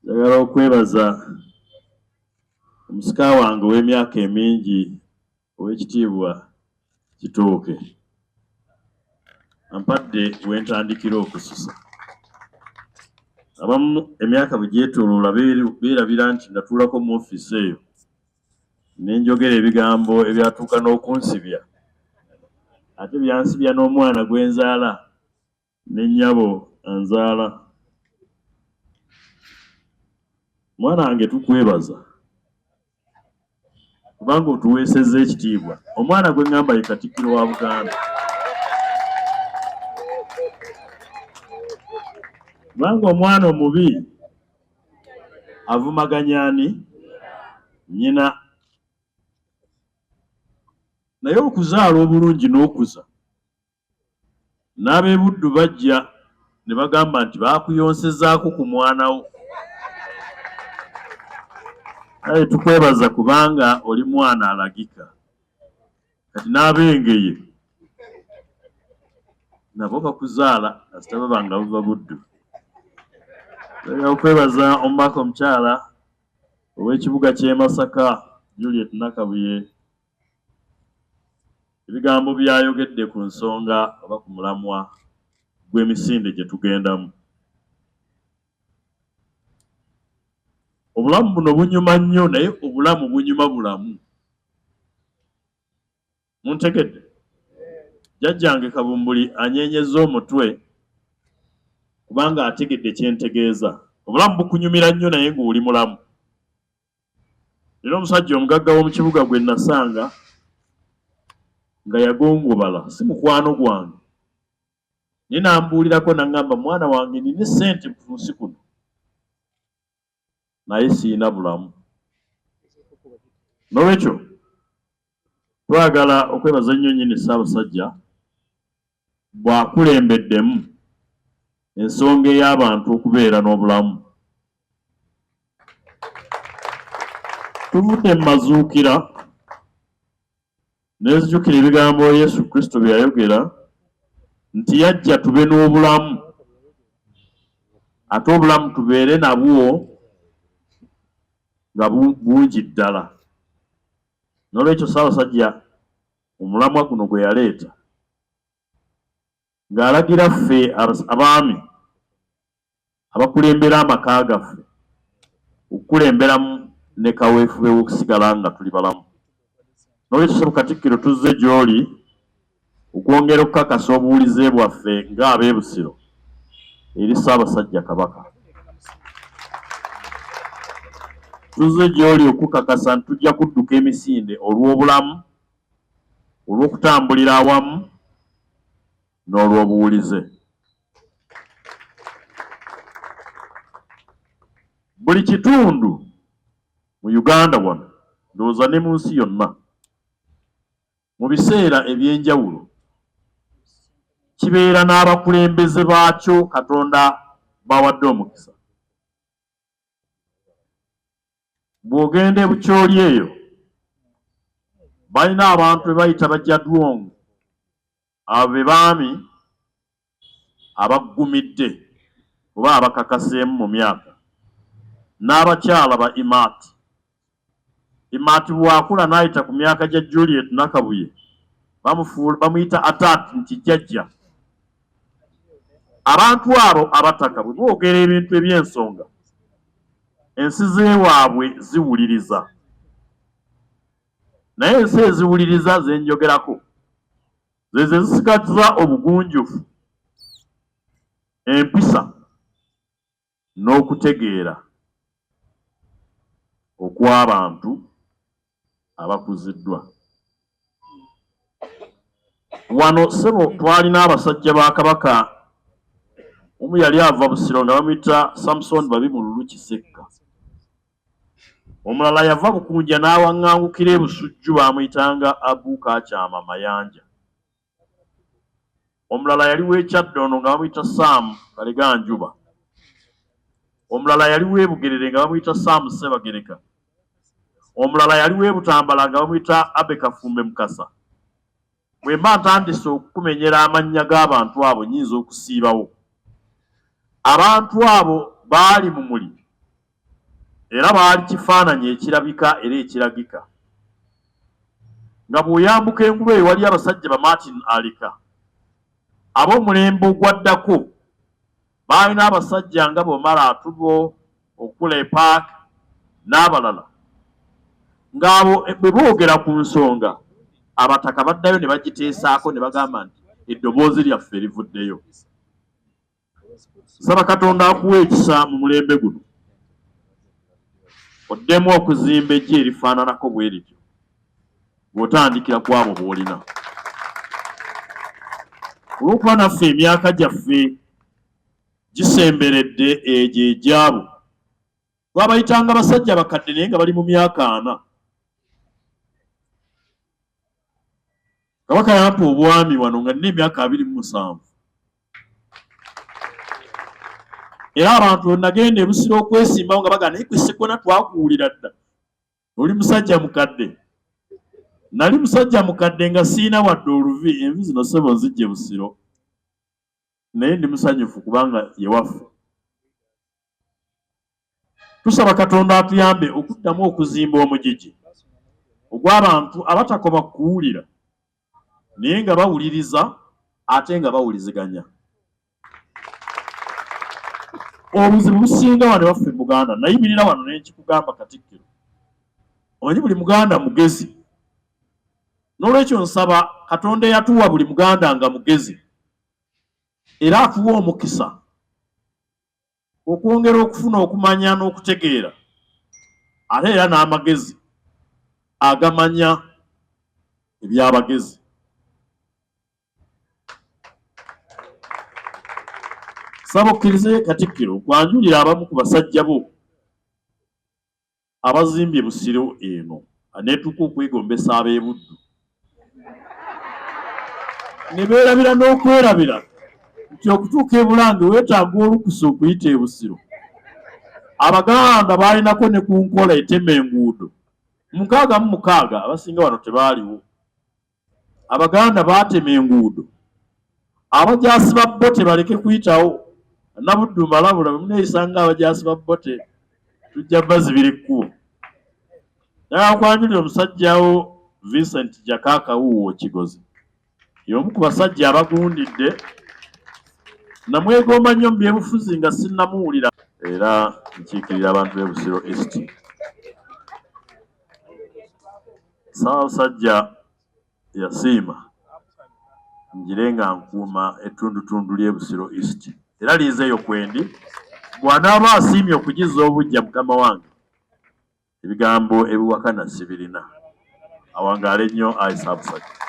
Njagala okwebaza omusika wange w'emyaka emingi ow'ekitiibwa Kitooke ampadde wentandikira okususa. Abamu emyaka bwe gyetooloola beerabira nti natuulako mu ofiisi eyo ne njogera ebigambo ebyatuuka n'okunsibya, ate byansibya n'omwana gwe nzaala ne nnyabo anzaala. Mwana wange tukwebaza kubanga otuweesezza ekitiibwa. Omwana gwe ngamba ye Katikkiro wa Buganda. Kubanga omwana omubi avumaganya ani? Nnyina. Naye okuzaala obulungi n'okuza, n'ab'e Buddu bajja ne bagamba nti baakuyonsezaako ku mwana wo. Kale tukwebaza kubanga oli mwana alagika. Kati n'abengeye nabo bakuzaala kasita baba nga buva Buddu. Okwebaza omubaka omukyala ow'ekibuga ky'e Masaka Juliet Nakabuye ebigambo byayogedde ku nsonga oba ku mulamwa gw'emisinde gye tugendamu. Obulamu buno bunyuma nnyo, naye obulamu bunyuma bulamu. Muntegedde? Jjajjange Kabumbuli anyeenyezza omutwe kubanga ategedde kyentegeeza. Obulamu bukunyumira nnyo naye ng'oli mulamu. Era omusajja omugagga w'omu kibuga gwe nasanga nga yagongobala, si mukwano gwange, naye n'ambuulirako n'aŋŋamba, mwana wange nina ssente ku nsi kuno naye siina bulamu. N'olwekyo twagala okwebaza ennyo nnyini Ssaabasajja bw'akulembeddemu ensonga ey'abantu okubeera n'obulamu. Tuvudde mu mazuukira n'ezijjukira ebigambo Yesu Kristo bye yayogera nti yajja tube n'obulamu, ate obulamu tubeere nabwo nga bungi ddala. N'olwekyo Ssaabasajja omulamwa guno gwe yaleeta ng'alagira ffe abaami abakulembera amaka gaffe okukulemberamu ne kaweefube w'okusigala nga tuli balamu. N'olwekyo Ssebo Katikkiro tuzze gy'oli okwongera okukakasa obuwulize bwaffe ng'ab'e Busiro eri Ssaabasajja Kabaka. Tuzze gy'oli okukakasa nti tujja kudduka emisinde olw'obulamu, olw'okutambulira awamu n'olw'obuwulize. Buli kitundu mu Uganda wano, ndowooza ne mu nsi yonna, mu biseera eby'enjawulo kibeera n'abakulembeze baakyo Katonda bawadde omukisa. Bw'ogenda e Bukyoli eyo balina abantu be bayita bajjadwongo, abo be baami abaggumidde oba abakakaseemu mu myaka, n'abakyala ba Imaati. Imaati bw'akula n'ayita ku myaka gya Juliet Nakabuye bamuyita ataati nti jjajja. Abantu abo abataka bwe boogera ebintu eby'ensonga, ensi z'ewaabwe ziwuliriza. Naye ensi eziwuliriza ze njogerako ze zisigaza obugunjufu, empisa n'okutegeera okw'abantu abakuziddwa. Wano Ssebo twalina abasajja ba Kabaka, omu yali ava Busiro nga bamuyita Samson Babimululu Kisekka, omulala yava Bukunja n'awaŋŋangukira e Busujju baamuyitanga Abu Kakyama Mayanja, omulala yali w'Ekyaddondo nga bamuyita Sam Kaleganjuba, omulala yali w'e Bugerere nga bamuyita Sam Ssebagereka, omulala yali w'e Butambala nga bamuyita Abe Kafumbe Mukasa. Bwe mba ntandise okukumenyera amannya g'abantu abo nnyinza okusiibawo. Abantu abo baali mu muli era baali kifaananyi ekirabika era ekiragika nga bw'oyambuka enguba eyo wali abasajja ba Martin Alika ab'omulembe ogwaddako baalina abasajja nga Bomala Atubo Okula Park n'abalala ng'abo bwe boogera ku nsonga abataka baddayo ne bagiteesaako ne bagamba nti eddoboozi lyaffe livuddeyo. Nsaba Katonda akuwa ekisa mu mulembe guno oddemu okuzimba eggi erifaananako bwe lityo bw'otandikira ku abo b'olina. Olw'okuba naffe emyaka gyaffe gisemberedde egyo egyabo twabayitanga basajja bakadde naye nga bali mu myaka 4. Kabaka yampa obwami wano nga nina emyaka 27. Era abantu nagenda e Busiro okwesimbawo nga bagamba naye gwe Ssegona twakuwulira dda oli musajja mukadde. Nali musajja mukadde nga siina wadde oluvi, envi zino ssebo nzijje Busiro naye ndi musanyufu kubanga ye waffe. Tusaba Katonda atuyambe okuddamu okuzimba omugigi ogw'abantu abatakoma kuwulira naye nga bawuliriza ate nga bawuliziganya. Obuzibu businga wano waffe Buganda, nayimirira wano ne nkikugamba Katikkiro, omanyi buli Muganda mugezi. N'olwekyo nsaba Katonda eyatuwa buli Muganda nga mugezi era atuwa omukisa okwongera okufuna okumanya n'okutegeera ate era n'amagezi agamanya eby'abagezi. Saba okkirize Katikkiro kwanjulira abamu ku basajja bo abazimbye Busiro eno aneetuuka okwegombesa ab'e Buddu ne beerabira n'okwerabira nti okutuuka e Bulange weetaaga olukusa okuyita e Busiro. Abaganda baalinako ne ku nkola etema enguudo 66 abasinga wano tebaaliwo. Abaganda baatema enguudo abajaasi ba Bote baleke kuyitawo. Nabuddu Malabula bwe muneeyisanga abajaasi ba Bote tujja bazibira ekkubo. Naye kwanjulira omusajjawo Vincent Jakaka Wuwo Kigozi y'omu ku basajja abagundidde namwegomba nnyo mu byebufuzi nga sinnamuwulira era nkiikirira abantu b'e Busiro East. Ssaabasajja yasiima njire nga nkuuma ettundutundu ly'e Busiro East era liizeeyo kwendi bw'anaaba asiimye okugiza obujja mukama wange ebigambo ebiwakana sibirina. Awangaale nnyo Ayi Ssaabasajja.